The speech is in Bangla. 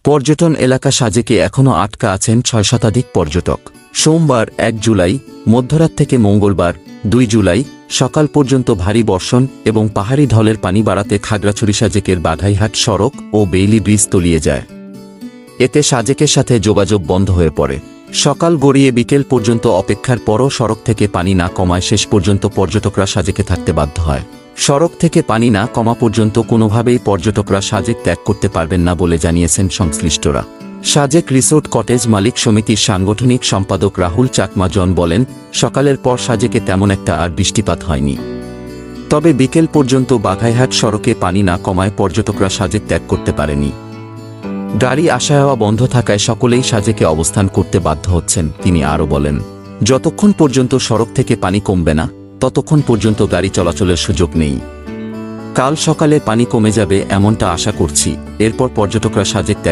পর্যটন এলাকা সাজেকে এখনও আটকা আছেন ৬ শতাধিক পর্যটক। সোমবার ১ জুলাই মধ্যরাত থেকে মঙ্গলবার ২ জুলাই সকাল পর্যন্ত ভারী বর্ষণ এবং পাহাড়ি ঢলের পানি বাড়াতে খাগড়াছড়ি সাজেকের বাঘাইহাট সড়ক ও বেইলি ব্রিজ তলিয়ে যায়। এতে সাজেকের সাথে যোগাযোগ বন্ধ হয়ে পড়ে। সকাল গড়িয়ে বিকেল পর্যন্ত অপেক্ষার পরও সড়ক থেকে পানি না কমায় শেষ পর্যন্ত পর্যটকরা সাজেকে থাকতে বাধ্য হয়। সড়ক থেকে পানি না কমা পর্যন্ত কোনোভাবেই পর্যটকরা সাজেক ত্যাগ করতে পারবেন না বলে জানিয়েছেন সংশ্লিষ্টরা। সাজেক রিসোর্ট কটেজ মালিক সমিতির সাংগঠনিক সম্পাদক রাহুল চাকমা জন বলেন, সকালের পর সাজেকে তেমন একটা আর বৃষ্টিপাত হয়নি। তবে বিকেল পর্যন্ত বাঘাইহাট সড়কে পানি না কমায় পর্যটকরা সাজেক ত্যাগ করতে পারেনি। গাড়ি আসা যাওয়া বন্ধ থাকায় সকলেই সাজেকে অবস্থান করতে বাধ্য হচ্ছেন। তিনি আরও বলেন, যতক্ষণ পর্যন্ত সড়ক থেকে পানি কমবে না ততক্ষণ পর্যন্ত গাড়ি চলাচলের সুযোগ নেই। কাল সকালে পানি কমে যাবে এমনটা আশা করছি, এরপর পর্যটকরা সাজেক ত্যাগ